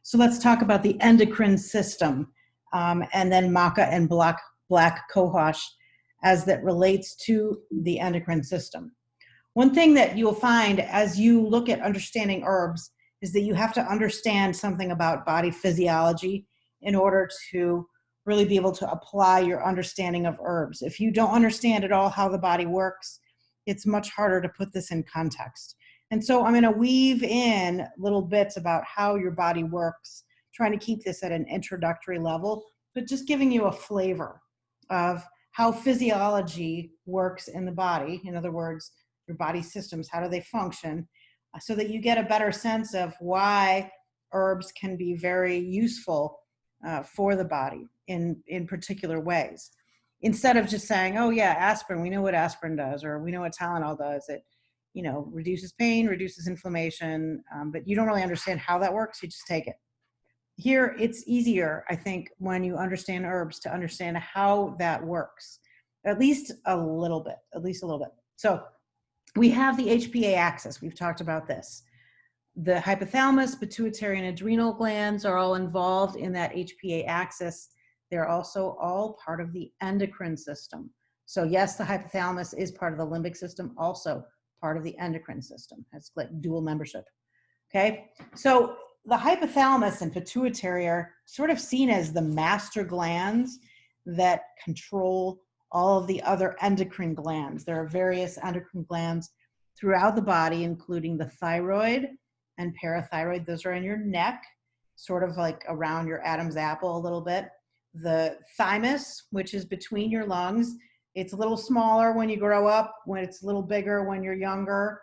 So let's talk about the endocrine system, and then maca and BlackCohosh as that relates to the endocrine system. One thing that you'll find as you look at understanding herbs is that you have to understand something about body physiology in order to really be able to apply your understanding of herbs. If you don't understand at all how the body works, it's much harder to put this in context. And so I'm going to weave in little bits about how your body works, trying to keep this at an introductory level, but just giving you a flavor of how physiology works in the body. In other words, your body systems, how do they function, so that you get a better sense of why herbs can be very useful for the body in particular ways. Instead of just saying, oh yeah, aspirin, we know what aspirin does, or we know what Tylenol does. It, reduces pain, reduces inflammation, but you don't really understand how that works. You just take it. Here, it's easier, I think, when you understand herbs to understand how that works, at least a little bit. So we have the HPA axis. We've talked about this. The hypothalamus, pituitary, and adrenal glands are all involved in that HPA axis. They're also all part of the endocrine system. So yes, the hypothalamus is part of the limbic system, also part of the endocrine system. It's like dual membership. Okay, so the hypothalamus and pituitary are sort of seen as the master glands that control all of the other endocrine glands. There are various endocrine glands throughout the body, including the thyroid and parathyroid. Those are in your neck, sort of like around your Adam's apple a little bit. The thymus, which is between your lungs, it's a little smaller when you grow up, when it's a little bigger when you're younger.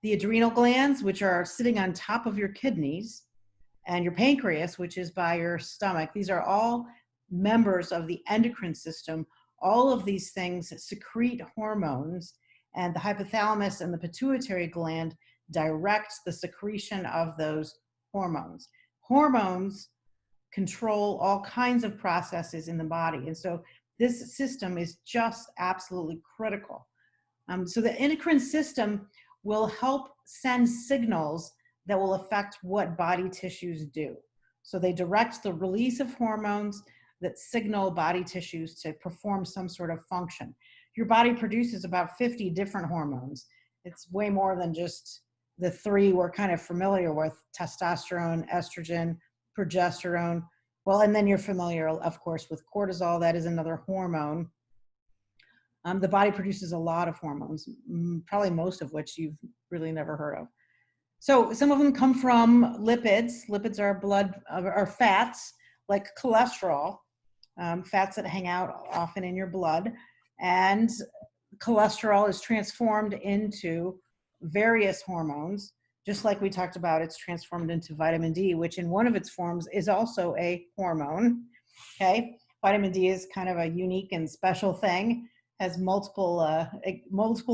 The adrenal glands, which are sitting on top of your kidneys, and your pancreas, which is by your stomach. These are all members of the endocrine system. All of these things secrete hormones, and the hypothalamus and the pituitary gland directs the secretion of those hormones. Hormones control all kinds of processes in the body, and so this system is just absolutely critical. So the endocrine system will help send signals that will affect what body tissues do. So they direct the release of hormones that signal body tissues to perform some sort of function. Your body produces about 50 different hormones. It's way more than just the three we're kind of familiar with: testosterone, estrogen, progesterone. Well, and then you're familiar, of course, with cortisol. That is another hormone. The body produces a lot of hormones, probably most of which you've really never heard of. So some of them come from lipids. Lipids are fats, like cholesterol, fats that hang out often in your blood. And cholesterol is transformed into various hormones. Just like we talked about, it's transformed into vitamin D, which in one of its forms is also a hormone. Okay, vitamin D is kind of a unique and special thing, has multiple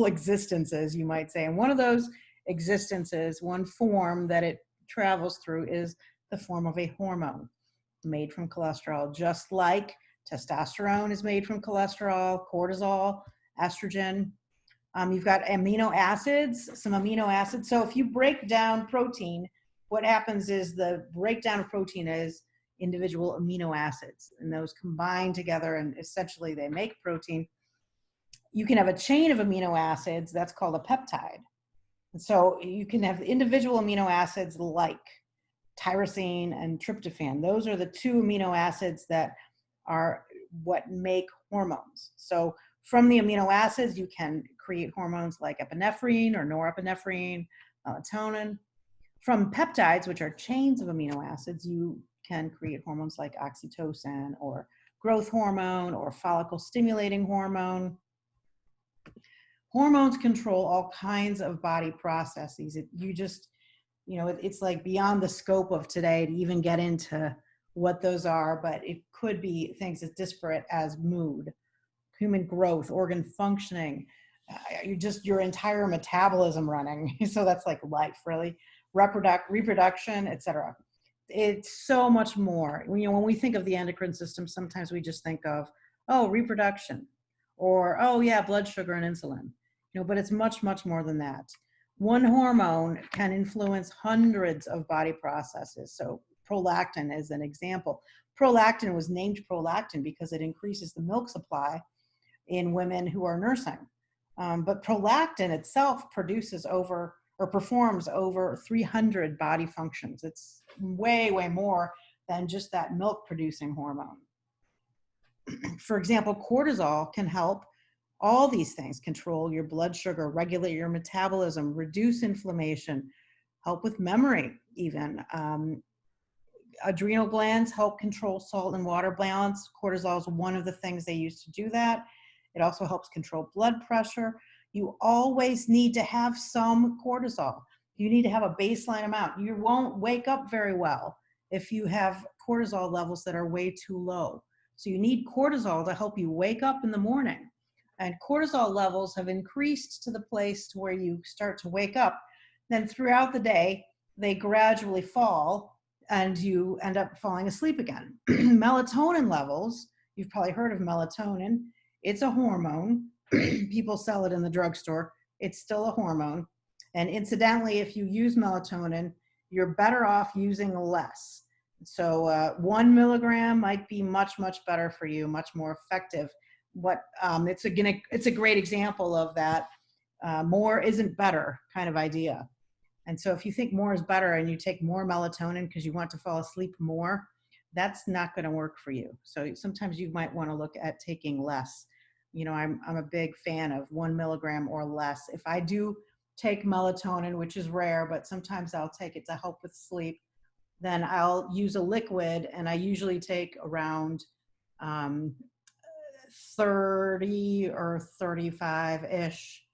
existences, you might say. And one of those existences, one form that it travels through, is the form of a hormone made from cholesterol, just like testosterone is made from cholesterol, cortisol, estrogen. You've got amino acids, some amino acids. So if you break down protein, what happens is the breakdown of protein is individual amino acids, and those combine together and essentially they make protein. You can have a chain of amino acids, that's called a peptide. And so you can have individual amino acids like tyrosine and tryptophan. Those are the two amino acids that are what make hormones. So from the amino acids, you can create hormones like epinephrine or norepinephrine, melatonin. From peptides, which are chains of amino acids, you can create hormones like oxytocin or growth hormone or follicle stimulating hormone. Hormones control all kinds of body processes. It's like beyond the scope of today to even get into what those are, but it could be things as disparate as mood, human growth, organ functioning, your entire metabolism running. So that's like life, really, reproduction, etc. It's so much more. When we think of the endocrine system, sometimes we just think of, oh, reproduction, or, oh yeah, blood sugar and insulin, but it's much, much more than that. One hormone can influence hundreds of body processes. So prolactin is an example. Prolactin was named prolactin because it increases the milk supply in women who are nursing. But prolactin itself produces over or performs over 300 body functions. It's way, way more than just that milk producing hormone. For example, cortisol can help all these things: control your blood sugar, regulate your metabolism, reduce inflammation, help with memory even. Adrenal glands help control salt and water balance. Cortisol is one of the things they use to do that. It also helps control blood pressure. You always need to have some cortisol. You need to have a baseline amount. You won't wake up very well if you have cortisol levels that are way too low. So you need cortisol to help you wake up in the morning. And cortisol levels have increased to the place to where you start to wake up. Then throughout the day, they gradually fall and you end up falling asleep again. Melatonin levels, you've probably heard of melatonin. It's a hormone. People sell it in the drugstore. It's still a hormone. And incidentally, if you use melatonin, you're better off using less. So 1 milligram might be much, much better for you, much more effective. It's a great example of that more isn't better kind of idea. And so if you think more is better and you take more melatonin because you want to fall asleep more, that's not going to work for you. So sometimes you might want to look at taking less. You know, I'm a big fan of 1 milligram or less. If I do take melatonin, which is rare, but sometimes I'll take it to help with sleep, then I'll use a liquid, and I usually take around 30 or 35-ish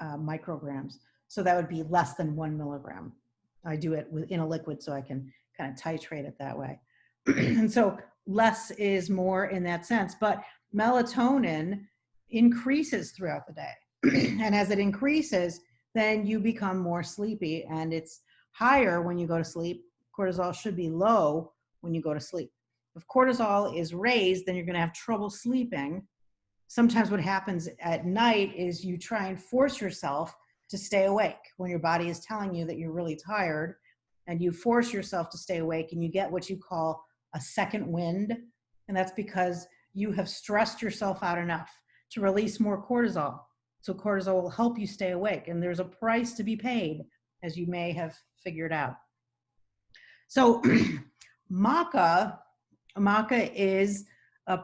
micrograms. So that would be less than 1 milligram. I do it in a liquid so I can kind of titrate it that way. And so less is more in that sense, but melatonin increases throughout the day. And as it increases, then you become more sleepy, and it's higher when you go to sleep. Cortisol should be low when you go to sleep. If cortisol is raised, then you're going to have trouble sleeping. Sometimes what happens at night is you try and force yourself to stay awake when your body is telling you that you're really tired, and you force yourself to stay awake, and you get what you call a second wind. And that's because you have stressed yourself out enough to release more cortisol. So cortisol will help you stay awake, and there's a price to be paid, as you may have figured out. So maca is a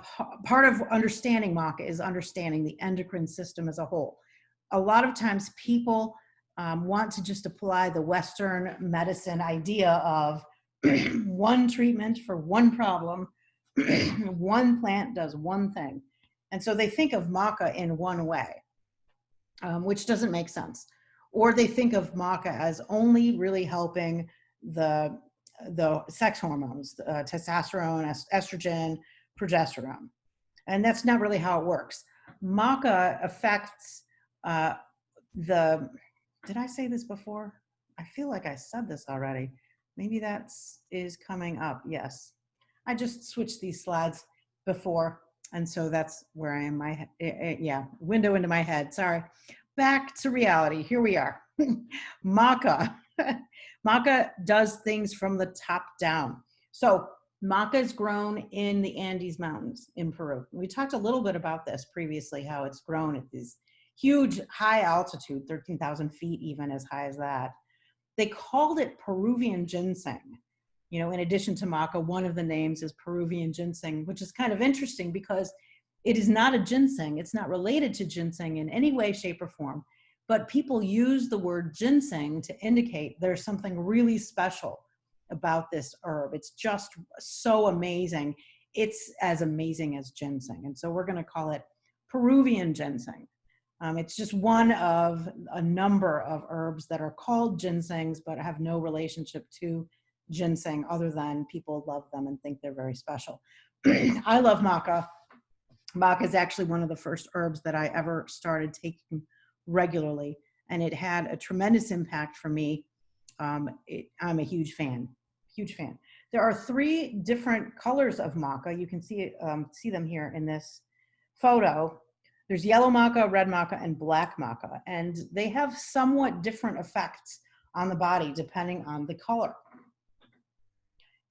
part of understanding maca is understanding the endocrine system as a whole. A lot of times people want to just apply the Western medicine idea of one treatment for one problem, one plant does one thing. And so they think of maca in one way, which doesn't make sense. Or they think of maca as only really helping the sex hormones, testosterone, estrogen, progesterone. And that's not really how it works. Maca affects did I say this before? I feel like I said this already. Maybe that is coming up. Yes. I just switched these slides before, and so that's where I am. Window into my head. Sorry. Back to reality. Here we are. Maca. Maca does things from the top down. So maca is grown in the Andes Mountains in Peru. We talked a little bit about this previously, how it's grown at these huge high altitude, 13,000 feet, even as high as that. They called it Peruvian ginseng. You know, in addition to maca, one of the names is Peruvian ginseng, which is kind of interesting because it is not a ginseng. It's not related to ginseng in any way, shape, or form. But people use the word ginseng to indicate there's something really special about this herb. It's just so amazing. It's as amazing as ginseng. And so we're going to call it Peruvian ginseng. It's just one of a number of herbs that are called ginsengs, but have no relationship to ginseng other than people love them and think they're very special. I love maca. Maca is actually one of the first herbs that I ever started taking regularly, and it had a tremendous impact for me. I'm a huge fan. There are 3 different colors of maca. You can see them here in this photo. There's yellow maca, red maca, and black maca, and they have somewhat different effects on the body depending on the color.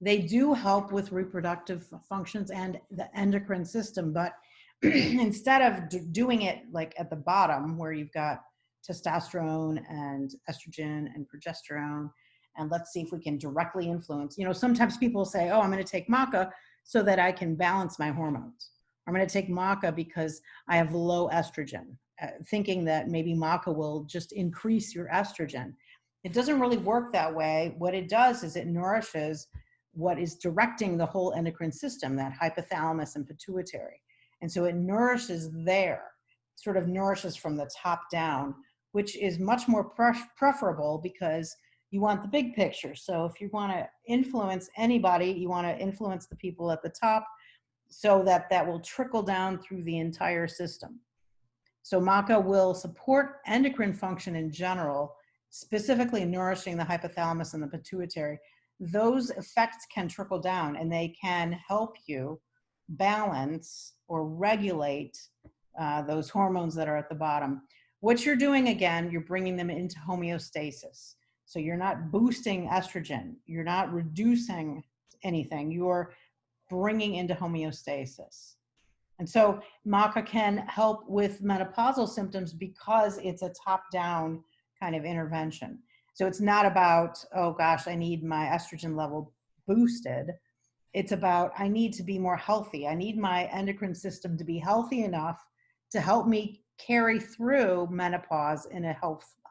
They do help with reproductive functions and the endocrine system, but instead of doing it like at the bottom where you've got testosterone and estrogen and progesterone, and let's see if we can directly influence, sometimes people say, oh, I'm going to take maca so that I can balance my hormones. I'm going to take maca because I have low estrogen, thinking that maybe maca will just increase your estrogen. It doesn't really work that way. What it does is it nourishes what is directing the whole endocrine system, that hypothalamus and pituitary. And so it nourishes there, sort of nourishes from the top down, which is much more preferable because you want the big picture. So if you want to influence anybody, you want to influence the people at the top so that that will trickle down through the entire system. So maca will support endocrine function in general, specifically nourishing the hypothalamus and the pituitary. Those effects can trickle down and they can help you balance or regulate those hormones that are at the bottom. What you're doing, again, you're bringing them into homeostasis. So you're not boosting estrogen, you're not reducing anything, you're bringing into homeostasis. And so maca can help with menopausal symptoms because it's a top-down kind of intervention. So it's not about, oh gosh, I need my estrogen level boosted. It's about, I need to be more healthy. I need my endocrine system to be healthy enough to help me carry through menopause in a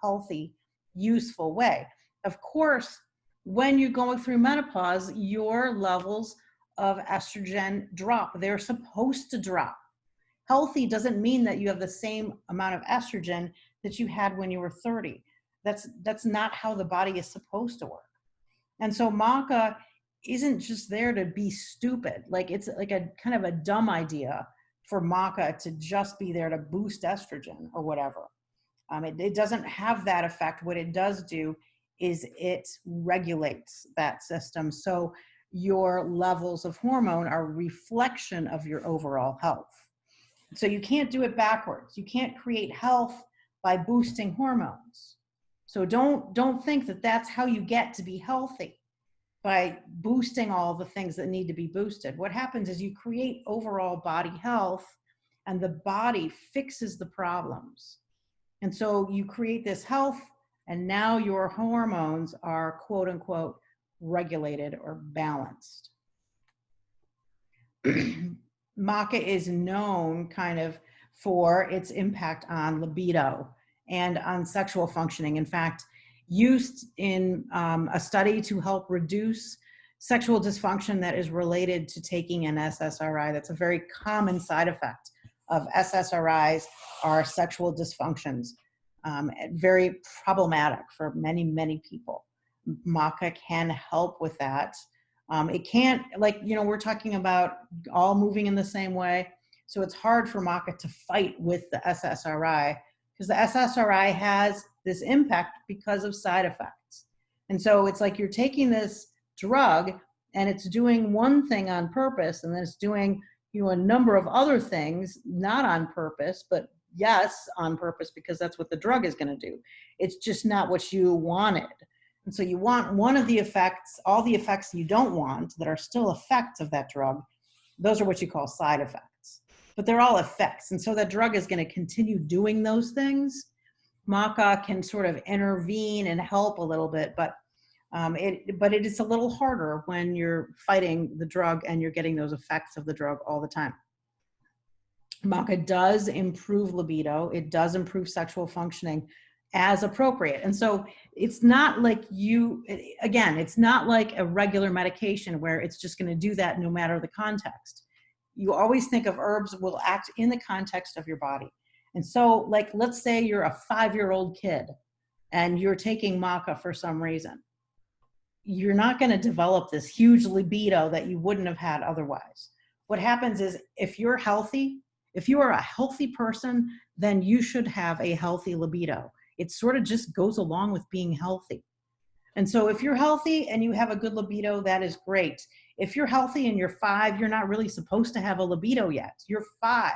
healthy, useful way. Of course, when you're going through menopause, your levels of estrogen drop. They're supposed to drop. Healthy doesn't mean that you have the same amount of estrogen that you had when you were 30. That's not how the body is supposed to work. And so maca isn't just there to be stupid. Like it's like a kind of a dumb idea for maca to just be there to boost estrogen or whatever. It doesn't have that effect. What it does do is it regulates that system. So your levels of hormone are a reflection of your overall health. So you can't do it backwards. You can't create health by boosting hormones. So don't think that that's how you get to be healthy, by boosting all the things that need to be boosted. What happens is you create overall body health and the body fixes the problems. And so you create this health and now your hormones are quote unquote regulated or balanced. Maca is known kind of for its impact on libido and on sexual functioning. In fact, used in a study to help reduce sexual dysfunction that is related to taking an SSRI. That's a very common side effect of SSRIs are sexual dysfunctions. Very problematic for many, many people. Maca can help with that. It can't, we're talking about all moving in the same way. So it's hard for maca to fight with the SSRI because the SSRI has this impact because of side effects. And so it's like you're taking this drug and it's doing one thing on purpose and then it's doing a number of other things, not on purpose, but yes, on purpose because that's what the drug is going to do. It's just not what you wanted. And so you want one of the effects, all the effects you don't want that are still effects of that drug, those are what you call side effects. But they're all effects. And so that drug is going to continue doing those things. Maca can sort of intervene and help a little bit, but it is a little harder when you're fighting the drug and you're getting those effects of the drug all the time. Maca does improve libido. It does improve sexual functioning as appropriate. And so it's not like it's not like a regular medication where it's just going to do that no matter the context. You always think of herbs will act in the context of your body. And so let's say you're a 5-year-old kid and you're taking maca for some reason. You're not going to develop this huge libido that you wouldn't have had otherwise. What happens is if you're healthy, if you are a healthy person, then you should have a healthy libido. It sort of just goes along with being healthy. And so if you're healthy and you have a good libido, that is great. If you're healthy and you're 5, you're not really supposed to have a libido yet. You're 5.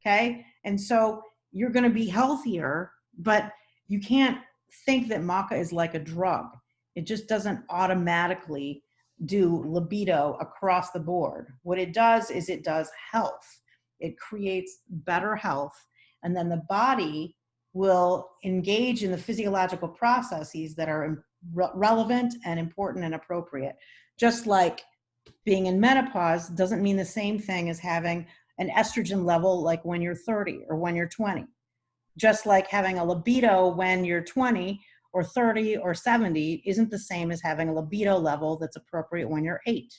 okay? And so you're going to be healthier, but you can't think that maca is like a drug. It just doesn't automatically do libido across the board. What it does is it does health. It creates better health, and then the body will engage in the physiological processes that are relevant and important and appropriate. Just like being in menopause doesn't mean the same thing as having an estrogen level like when you're 30 or when you're 20. Just like having a libido when you're 20 or 30 or 70 isn't the same as having a libido level that's appropriate when you're 8.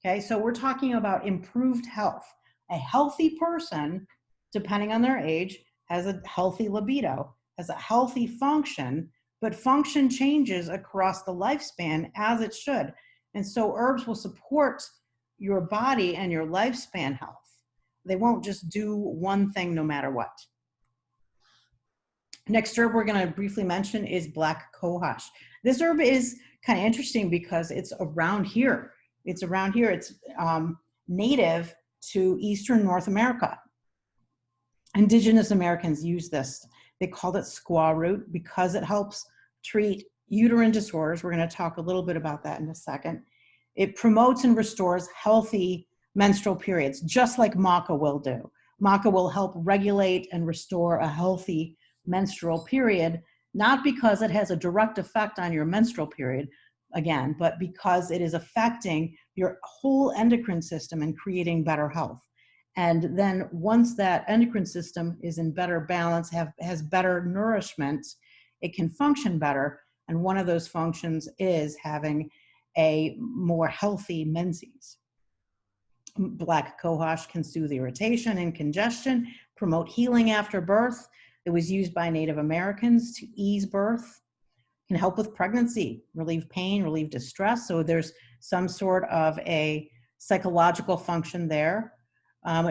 Okay, so we're talking about improved health. A healthy person, depending on their age, has a healthy libido, has a healthy function, but function changes across the lifespan as it should. And so herbs will support your body and your lifespan health. They won't just do one thing no matter what. Next herb we're going to briefly mention is BlackCohosh. This herb is kind of interesting because it's around here. It's around here. It's native to Eastern North America. Indigenous Americans use this. They called it squaw root because it helps treat uterine disorders. We're going to talk a little bit about that in a second. It promotes and restores healthy menstrual periods, just like maca will do. Maca will help regulate and restore a healthy menstrual period, not because it has a direct effect on your menstrual period, again, but because it is affecting your whole endocrine system and creating better health. And then once that endocrine system is in better balance, has better nourishment, it can function better. And one of those functions is having a more healthy menses. BlackCohosh can soothe irritation and congestion, promote healing after birth. It was used by Native Americans to ease birth, can help with pregnancy, relieve pain, relieve distress. So there's some sort of a psychological function there.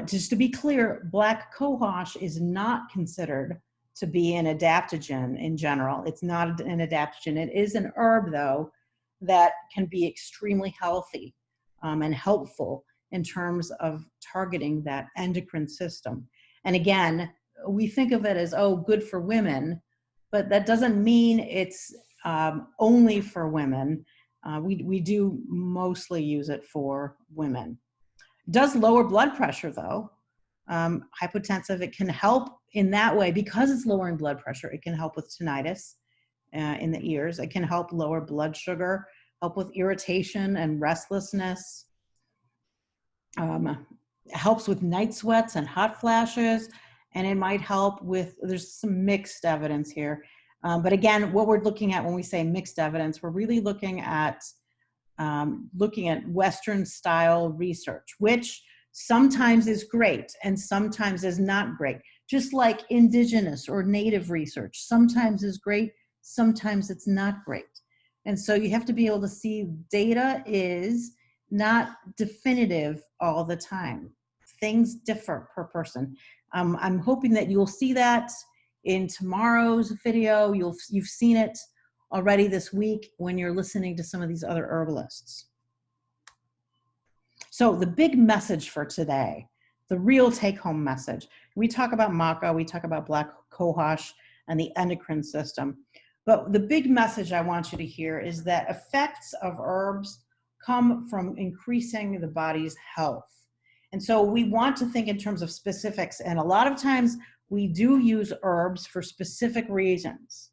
Just to be clear, BlackCohosh is not considered to be an adaptogen in general. It's not an adaptogen. It is an herb, though, that can be extremely healthy and helpful in terms of targeting that endocrine system. And again, we think of it as, oh, good for women, but that doesn't mean it's only for women. We do mostly use it for women. It does lower blood pressure, though. Hypotensive, it can help in that way because it's lowering blood pressure. It can help with tinnitus in the ears. It can help lower blood sugar, help with irritation and restlessness. Helps with night sweats and hot flashes, and it might help with, there's some mixed evidence here. But again, what we're looking at when we say mixed evidence, we're really looking at Western style research, which sometimes is great and sometimes is not great. Just like indigenous or native research, sometimes is great, sometimes it's not great. And so you have to be able to see data is not definitive all the time. Things differ per person. I'm hoping that you'll see that in tomorrow's video. You've seen it already this week when you're listening to some of these other herbalists. So the big message for today, the real take-home message, we talk about maca, we talk about BlackCohosh and the endocrine system, but the big message I want you to hear is that effects of herbs come from increasing the body's health. And so we want to think in terms of specifics, and a lot of times we do use herbs for specific reasons.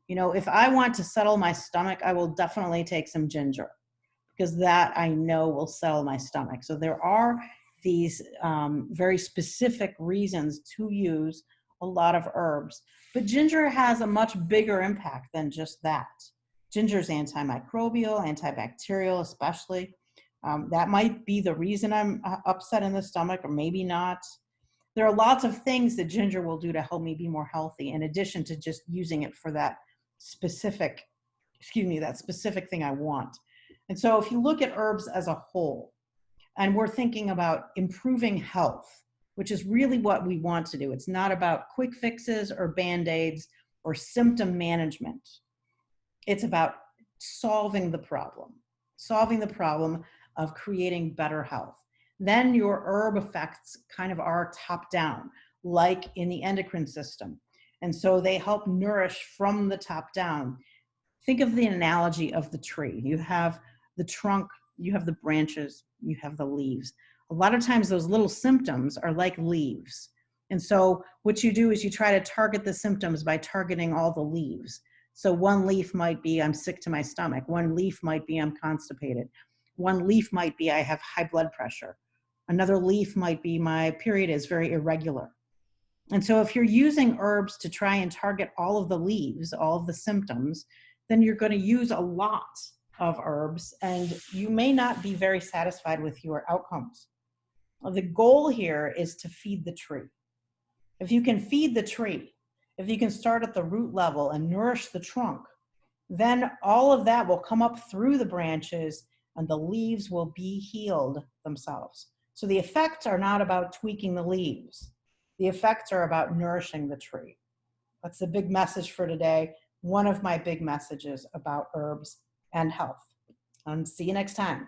You know, if I want to settle my stomach, I will definitely take some ginger because that I know will settle my stomach. So there are these very specific reasons to use a lot of herbs. But ginger has a much bigger impact than just that. Ginger is antimicrobial, antibacterial especially. That might be the reason I'm upset in the stomach, or maybe not. There are lots of things that ginger will do to help me be more healthy, in addition to just using it for that specific thing I want. And so if you look at herbs as a whole, and we're thinking about improving health, which is really what we want to do. It's not about quick fixes or Band-Aids or symptom management. It's about solving the problem of creating better health. Then your herb effects kind of are top down. like in the endocrine system. And so they help nourish from the top down. Think of the analogy of the tree. You have the trunk, you have the branches, you have the leaves. A lot of times those little symptoms are like leaves. And so what you do is you try to target the symptoms by targeting all the leaves. So one leaf might be, I'm sick to my stomach. One leaf might be, I'm constipated. One leaf might be, I have high blood pressure. Another leaf might be, my period is very irregular. And so if you're using herbs to try and target all of the leaves, all of the symptoms, then you're going to use a lot of herbs and you may not be very satisfied with your outcomes. Well, the goal here is to feed the tree. If you can feed the tree, if you can start at the root level and nourish the trunk, then all of that will come up through the branches and the leaves will be healed themselves. So the effects are not about tweaking the leaves. The effects are about nourishing the tree. That's the big message for today. One of my big messages about herbs and health. See you next time.